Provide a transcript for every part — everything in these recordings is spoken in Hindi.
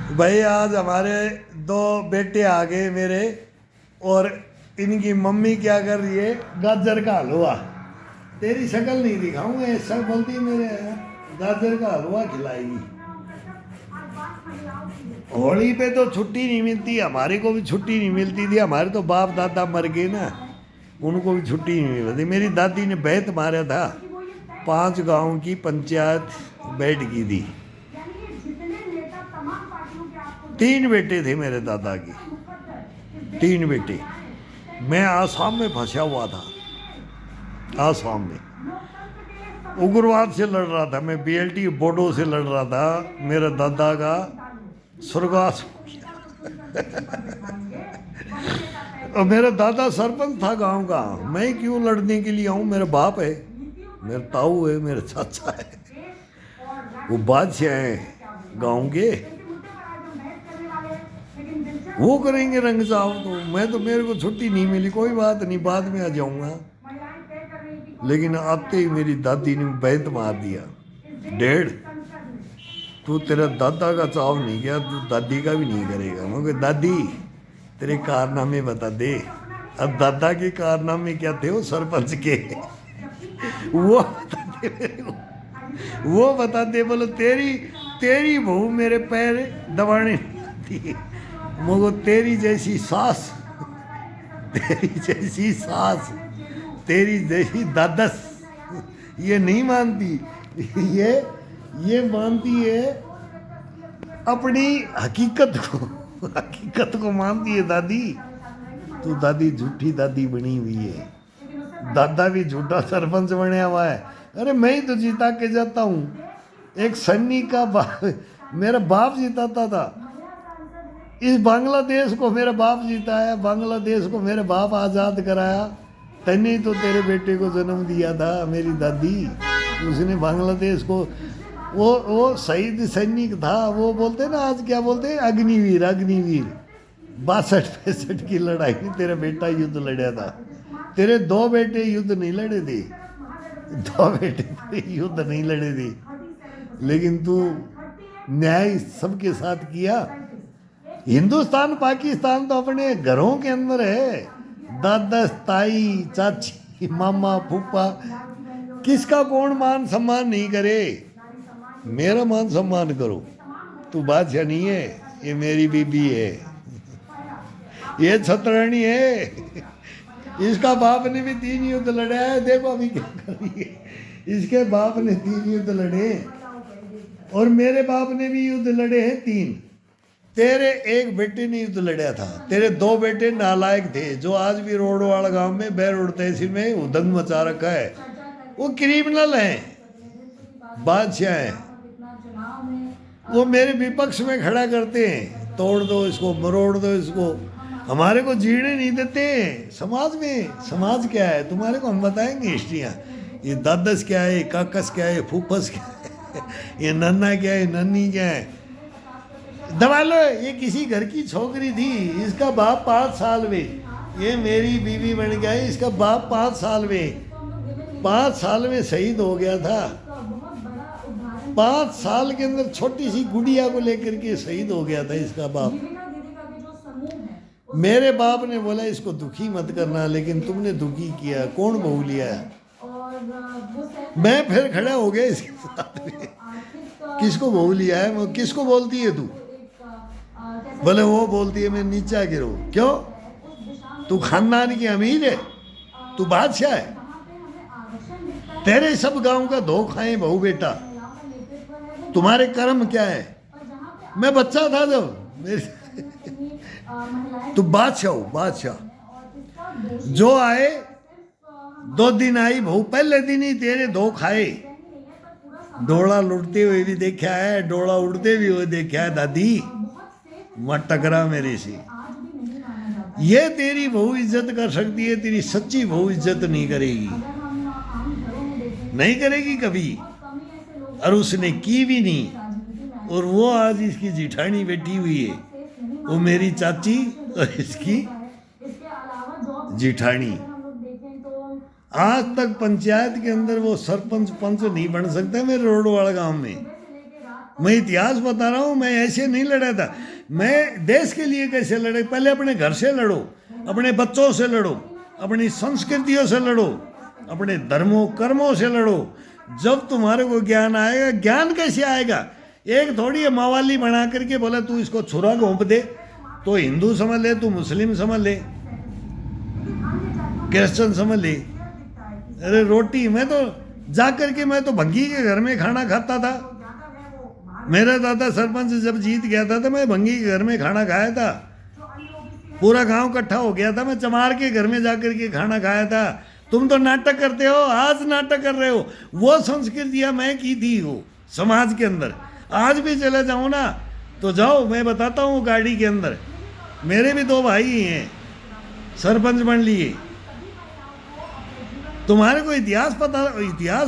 भाई आज हमारे दो बेटे आ गए मेरे, और इनकी मम्मी क्या कर रही है, गाजर का हलवा। तेरी शक्ल नहीं दिखाऊंगा, ऐसा बोलती है मेरे गाजर का हलवा खिलाएगी। होली पे तो छुट्टी नहीं मिलती, हमारे को भी छुट्टी नहीं मिलती थी। हमारे तो बाप दादा मर गए ना, उनको भी छुट्टी नहीं मिलती। मेरी दादी ने बैत मारा था, 5 गांव की पंचायत बैठ की थी। 3 बेटे थे मेरे दादा के, 3 बेटे। मैं आसाम में फंसा हुआ था, आसाम में उग्रवाद से लड़ रहा था। मैं बीएलटी बोडो से लड़ रहा था। मेरे दादा का स्वर्गवास हो गया। और मेरा दादा सरपंच था गांव का। मैं क्यों लड़ने के लिए आऊँ? मेरा बाप है, मेरा ताऊ है, मेरा चाचा है, वो बादशाह हैं गांव के, वो करेंगे रंग साहब। तो मैं तो, मेरे को छुट्टी नहीं मिली। कोई बात नहीं, बाद में आ जाऊंगा। लेकिन आते ही मेरी दादी ने बैत मार दिया, 1.5। तू तेरा दादा का चाव नहीं किया, तू दादी का भी नहीं करेगा। मैं कहा दादी तेरे कारनामे बता दे। अब दादा के कारनामे क्या थे वो सरपंच के, वो बता दे मेरे को, वो बता दे। बोलो तेरी बहू मेरे पैर दबाने नहीं आती। मगर तेरी जैसी सास, तेरी जैसी सास, तेरी जैसी दादस ये नहीं मानती। ये मानती है अपनी हकीकत को, हकीकत को मानती है दादी। तो दादी झूठी दादी बनी हुई है, दादा भी झूठा सरपंच बना हुआ है। अरे मैं ही तो जीता के जाता हूँ। एक सन्नी का मेरा बाप जिताता था। इस बांग्लादेश को मेरा बाप जिताया, बांग्लादेश को मेरे बाप आज़ाद कराया। तने तो तेरे बेटे को जन्म दिया था मेरी दादी, उसने बांग्लादेश को। वो शहीद सैनिक था। वो बोलते ना, आज क्या बोलते हैं, अग्निवीर। अग्निवीर 62-65 की लड़ाई में तेरा बेटा युद्ध लड़ा था। तेरे 2 बेटे युद्ध नहीं लड़े थे, 2 बेटे तेरे युद्ध नहीं लड़े थे। लेकिन तू न्याय सबके साथ किया। हिंदुस्तान पाकिस्तान तो अपने घरों के अंदर है। दादा ताई चाची मामा फूफा, किसका कौन मान सम्मान नहीं करे? मेरा मान सम्मान करो। तू बादशाह नहीं है, ये मेरी बीबी है, ये छतरानी है। इसका बाप ने भी 3 युद्ध लड़े हैं। देखो अभी क्या कर रही है। इसके बाप ने 3 युद्ध लड़े, और मेरे बाप ने भी युद्ध लड़े हैं 3। तेरे एक बेटे ने युद्ध लड़ा था। तेरे 2 बेटे नालायक थे, जो आज भी रोडवाड़ा गांव में बैरोड तहसील में उदंग मचा रखा है। वो क्रिमिनल हैं, बादशाह हैं। वो मेरे विपक्ष में खड़ा करते हैं, तोड़ दो इसको, मरोड़ दो इसको। हमारे को जीने नहीं देते समाज में। समाज क्या है तुम्हारे को हम बताएंगे हिस्ट्रियाँ। ये दादस क्या है, काकस क्या है, फूफस क्या है, ये नन्ना क्या है, नन्नी क्या है। दबा लो। ये किसी घर की छोकरी थी, इसका बाप 5 साल में, ये मेरी बीवी बन गया। इसका बाप 5 साल में, 5 साल में शहीद हो गया था। 5 साल के अंदर छोटी सी गुड़िया को लेकर के शहीद हो गया था इसका बाप। मेरे बाप ने बोला इसको दुखी मत करना, लेकिन तुमने दुखी किया। कौन बहू लिया? मैं फिर खड़ा हो गया इसके साथ में। किसको बहू लिया है? वो किसको बोलती है तू? बोले वो बोलती है मैं नीचा गिरो। क्यों? तू खानदान की अमीर है, तू बादशाह है। तेरे सब गांव का धो खाए बहू बेटा। तुम्हारे कर्म क्या है? मैं बच्चा था जब मेरे तू बादशाह हो, बादशाह। जो आए 2 दिन आई बहू, पहले दिन ही तेरे धो खाए। डोला लुटते हुए भी देखा है, डोला उड़ते भी हुए देखा है। दादी मत टकरा मेरे से। ये तेरी बहू इज्जत कर सकती है, तेरी सच्ची बहू इज्जत नहीं करेगी, नहीं करेगी कभी। और उसने की भी नहीं। और वो आज इसकी जिठानी बैठी हुई है, वो मेरी चाची और इसकी जिठानी। आज तक पंचायत के अंदर वो सरपंच पंच नहीं बन सकता मेरे रोडवाड़ा गांव में। मैं इतिहास बता रहा हूँ, मैं ऐसे नहीं लड़ा था। मैं देश के लिए कैसे लड़े, पहले अपने घर से लड़ो, अपने बच्चों से लड़ो, अपनी संस्कृतियों से लड़ो, अपने धर्मों कर्मों से लड़ो। जब तुम्हारे को ज्ञान आएगा। ज्ञान कैसे आएगा? एक थोड़ी है मवाली बना करके बोला तू इसको छुरा घोंप दे तो हिंदू समझ ले, तू मुस्लिम समझ ले, क्रिश्चियन समझ ले। अरे रोटी, मैं तो जा करके मैं तो भंगी के घर में खाना खाता था। मेरा दादा सरपंच जब जीत गया था तो मैं भंगी के घर में खाना खाया था। पूरा गांव इकट्ठा हो गया था, मैं चमार के घर में जाकर के खाना खाया था। तुम तो नाटक करते हो, आज नाटक कर रहे हो। वो संस्कृतियां मैं की थी वो समाज के अंदर। आज भी चले जाओ ना तो जाओ, मैं बताता हूँ गाड़ी के अंदर। मेरे भी 2 भाई हैं, सरपंच बन लिए। तुम्हारे को इतिहास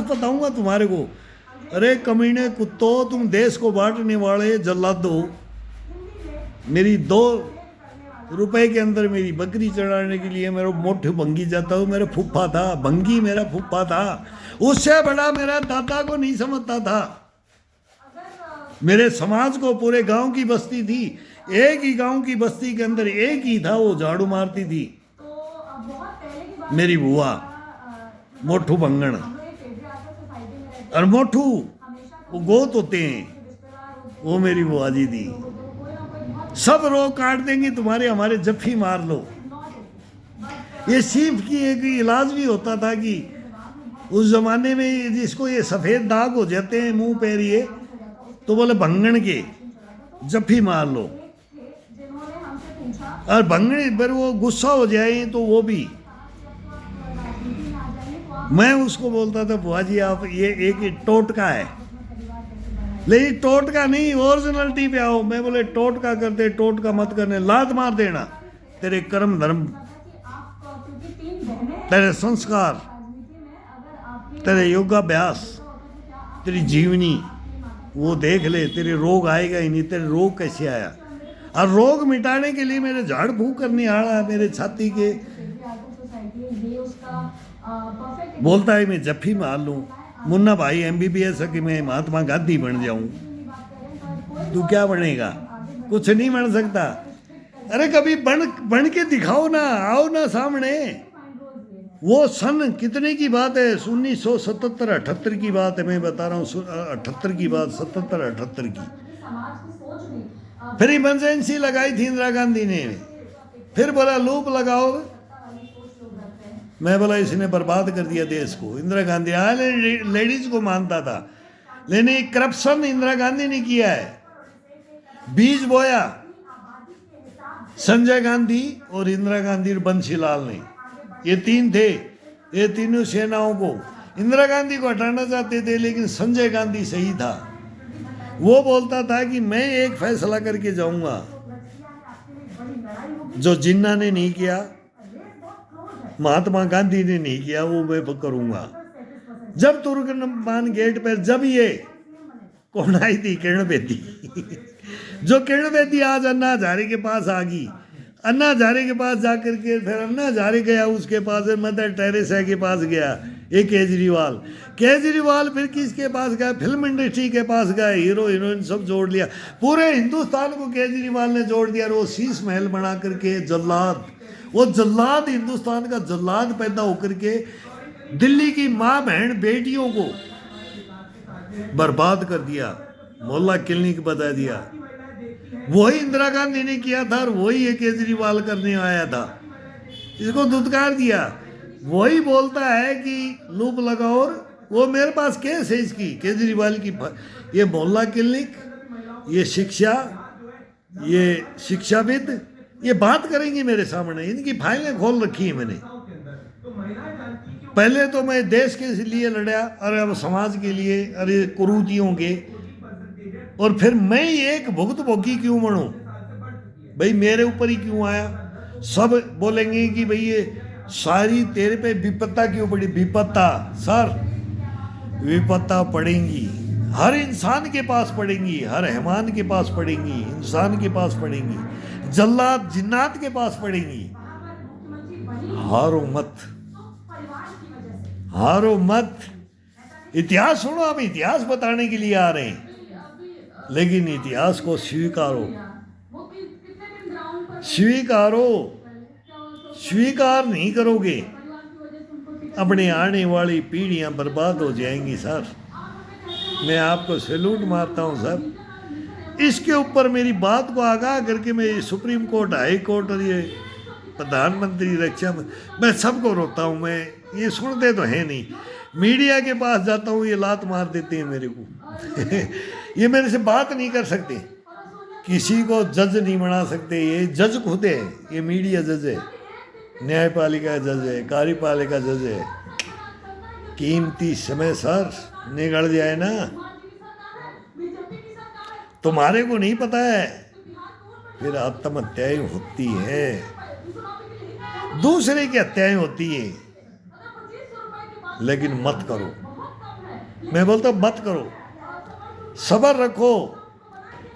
बताऊंगा तुम्हारे को। अरे कमीने कुत्तों, तुम देश को बांटने वाले जल्लादो। मेरी 2 रुपए के अंदर मेरी बकरी चढ़ाने के लिए मेरा मोटे भंगी जाता हूँ। मेरा फूफा था भंगी, मेरा फूफा था। उससे बड़ा मेरा दादा को नहीं समझता था। मेरे समाज को पूरे गांव की बस्ती थी, एक ही गांव की बस्ती के अंदर एक ही था, वो झाड़ू मारती थी मेरी बुआ मोठू बंगण। और मोठू वो गोत होते हैं, वो मेरी बुआ जी थी। सब रोग काट देंगे तुम्हारे, हमारे जफ्फी मार लो। ये सीप की एक इलाज भी होता था कि उस जमाने में जिसको ये सफेद दाग हो जाते हैं मुंह पैर ये, तो बोले भंगण के जफ्फी मार लो। और भंगणी पर वो गुस्सा हो जाए तो वो भी, मैं उसको बोलता था बुआ जी आप ये एक टोटका है, लेकिन टोटका नहीं ओरिजिनलिटी पे आओ। मैं बोले टोटका करते, टोटका मत करने, लात मार देना। तेरे कर्म धर्म, तेरे संस्कार, तेरे योगाभ्यास, तेरी जीवनी वो देख ले, तेरे रोग आएगा ही नहीं। तेरे रोग कैसे आया? और रोग मिटाने के लिए मेरे झाड़ फूक करने आ रहा है मेरे छाती के। बोलता है मैं जफ्फी मार लूं। मुन्ना भाई MBBS है कि मैं महात्मा गांधी बन जाऊं। तू क्या बनेगा? कुछ नहीं बन सकता। अरे कभी बन के दिखाओ ना, आओ ना सामने। वो सन कितने की बात है? 1977-78 की बात है, मैं बता रहा हूँ। 78 की बात, 77-78 की। फिर इमरजेंसी लगाई थी इंदिरा गांधी ने। फिर बोला लूप लगाओ। मैं बोला इसने बर्बाद कर दिया देश को। इंदिरा गांधी लेडीज को मानता था, लेकिन करप्शन इंदिरा गांधी ने किया है। बीज बोया संजय गांधी और इंदिरा गांधी और बंसीलाल ने। ये 3 थे, ये तीनों सेनाओं को इंदिरा गांधी को हटाना चाहते थे, लेकिन संजय गांधी सही था। वो बोलता था कि मैं एक फैसला करके जाऊंगा जो जिन्ना ने नहीं किया, महात्मा गांधी ने नहीं किया, वो मैं करूंगा। जब तुर्कमान गेट पर जब ये कौन आई थी, किरण बेदी जो किरण बेदी आज अन्ना हजारे के पास आ गई। अन्ना हजारे के पास जाकर के फिर अन्ना हजारे गया, उसके पास मदर टेरेसा के पास गया। ये केजरीवाल फिर किसके पास गया? फिल्म इंडस्ट्री के पास गया। हीरो हीरोइन सब जोड़ लिया, पूरे हिंदुस्तान को केजरीवाल ने जोड़ दिया। और वो शीश महल बना करके जल्लाद, वो जल्लाद हिंदुस्तान का जल्लाद पैदा होकर के दिल्ली की माँ बहन बेटियों को बर्बाद कर दिया, मोहल्ला क्लिनिक बता दिया। वही इंदिरा गांधी ने किया था और वही ये केजरीवाल करने आया था। इसको धुतकार दिया। वही बोलता है कि लूप लगाओ। और वो मेरे पास केस है इसकी, केजरीवाल की। ये मोहल्ला क्लिनिक, ये शिक्षा, ये शिक्षाविद, ये बात करेंगे मेरे सामने। इनकी फाइलें खोल रखी है मैंने। पहले तो मैं देश के लिए लड़ा, और अब समाज के लिए, अरे कुरूतियों के। और फिर मैं एक भुक्तभोगी क्यों बनूं भाई? मेरे ऊपर ही क्यों आया? सब बोलेंगे कि भाई ये सारी तेरे पे विपत्ता क्यों पड़ी? विपत्ता सर, विपत्ता पड़ेंगी, हर इंसान के पास पड़ेंगी, हर हैवान के पास पड़ेंगी, इंसान के पास पड़ेंगी, जल्लाद जिन्नात के पास पड़ेंगी। हारो मत, हारो मत। इतिहास सुनो, हम इतिहास बताने के लिए आ रहे हैं। लेकिन इतिहास को स्वीकारो, स्वीकारो। स्वीकार नहीं करोगे, अपनी आने वाली पीढ़ियां बर्बाद हो जाएंगी सर। मैं आपको सैल्यूट मारता हूं सर। इसके ऊपर मेरी बात को आगाह करके मैं सुप्रीम कोर्ट, हाई कोर्ट और ये प्रधानमंत्री, रक्षा, मैं सबको रोता हूँ। मैं ये सुनते तो है नहीं, मीडिया के पास जाता हूँ ये लात मार देते हैं मेरे को। ये मेरे से बात नहीं कर सकते, किसी को जज नहीं बना सकते। ये जज खुद है, ये मीडिया जज है, न्यायपालिका जज है, कार्यपालिका जज है। कीमती समय सर निकल जाए ना, तुम्हारे को नहीं पता है, फिर आत्महत्याएं होती है, दूसरे की हत्याएं होती है। लेकिन मत करो, मैं बोलता हूं मत करो, सब्र रखो,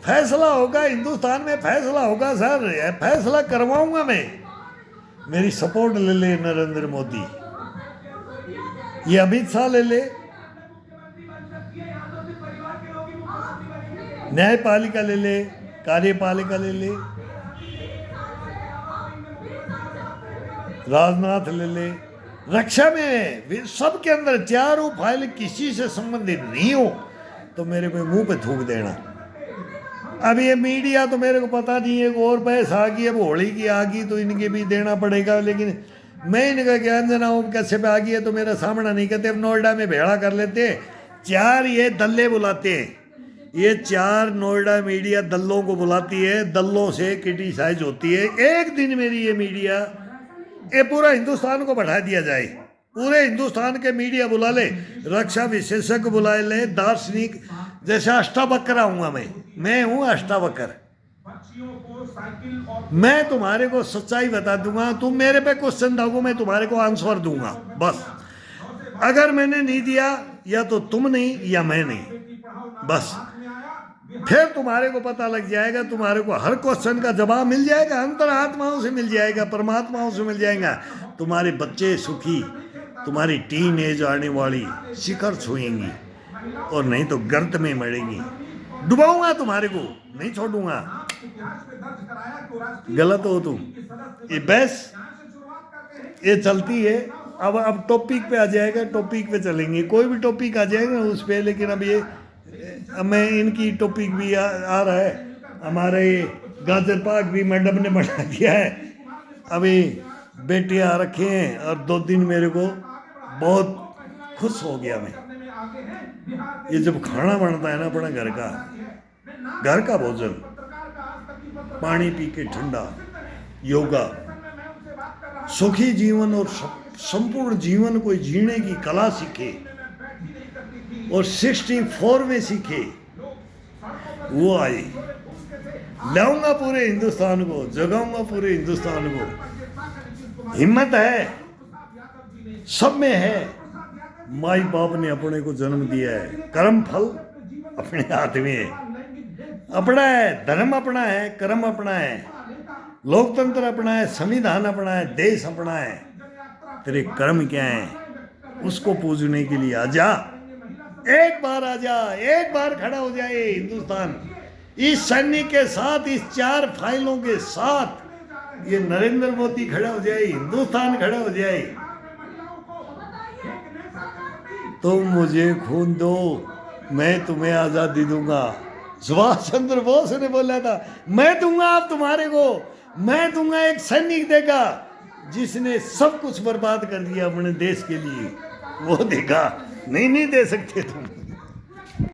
फैसला होगा हिंदुस्तान में, फैसला होगा सर, फैसला करवाऊंगा मैं। मेरी सपोर्ट ले ले नरेंद्र मोदी, ये अमित शाह ले ले, न्यायपालिका ले ले, कार्यपालिका ले ले, राजनाथ ले ले, रक्षा में सबके अंदर चारों फाइल किसी से संबंधित नहीं हो तो मेरे पे मुंह पे थूक देना। अब ये मीडिया तो मेरे को पता नहीं है, और पैसा आ गई, अब होली की आ गई तो इनके भी देना पड़ेगा। लेकिन मैं इनका ज्ञान जना हूँ, कैसे पे आ गई है तो मेरा सामना नहीं करते। अब नोएडा में भेड़ा कर लेते, 4 ये दल्ले बुलाते हैं, ये 4 नोएडा मीडिया दल्लों को बुलाती है, दल्लों से क्रिटिसाइज होती है। एक दिन मेरी ये मीडिया, ये पूरा हिंदुस्तान को बढ़ा दिया जाए, पूरे हिंदुस्तान के मीडिया बुला ले, रक्षा विशेषज्ञ बुला ले, दार्शनिक, जैसे अष्टावक्र आऊंगा मैं हूं अष्टावक्र। मैं तुम्हारे को सच्चाई बता दूंगा, तुम मेरे पे क्वेश्चन दोगे, मैं तुम्हारे को आंसर दूंगा बस। अगर मैंने नहीं दिया या तो तुम नहीं या मैं नहीं, बस फिर तुम्हारे को पता लग जाएगा, तुम्हारे को हर क्वेश्चन का जवाब मिल जाएगा, अंतरात्माओं से मिल जाएगा, परमात्माओं से मिल जाएगा। तुम्हारे बच्चे सुखी, तुम्हारी टीन एज आने वाली शिखर छुएंगी, और नहीं तो गर्त में मरेंगी। डुबाऊंगा तुम्हारे को, नहीं छोड़ूंगा। गलत हो तुम, ये बस ये चलती है। अब टॉपिक पे आ जाएगा, टॉपिक पे चलेंगे, कोई भी टॉपिक आ जाएगा उस पे। लेकिन अब मैं इनकी टॉपिक भी आ रहा है, हमारे गाजर पाक भी मैडम ने बना दिया है। अभी बेटियाँ आ रखे हैं, और 2 दिन मेरे को बहुत खुश हो गया मैं। ये जब खाना बनता है ना अपना घर का भोजन, पानी पी के ठंडा, योगा, सुखी जीवन और संपूर्ण जीवन को जीने की कला सीखे, और 64 में सीखे, वो आई। लाऊंगा पूरे हिंदुस्तान को, जगाऊंगा पूरे हिंदुस्तान को। हिम्मत है, सब में है। माई बाप ने अपने को जन्म दिया है, कर्म फल अपने हाथ में है, अपना है, धर्म अपना है, कर्म अपना है, लोकतंत्र अपना है, संविधान अपना है, देश अपना है। तेरे कर्म क्या है, उसको पूजने के लिए आजा, एक बार आजा, एक बार खड़ा हो जाए हिंदुस्तान। इस सैनिक के साथ, इस 4 फाइलों के साथ ये नरेंद्र मोदी खड़ा हो जाए, हिंदुस्तान खड़ा हो जाए। तुम मुझे खून दो, मैं तुम्हें आज़ादी दूंगा। सुभाष चंद्र बोस ने बोला था, मैं दूंगा आप तुम्हारे को, मैं दूंगा। एक सैनिक देगा जिसने सब कुछ बर्बाद कर दिया अपने देश के लिए, वो देगा। नहीं दे सकते तुम।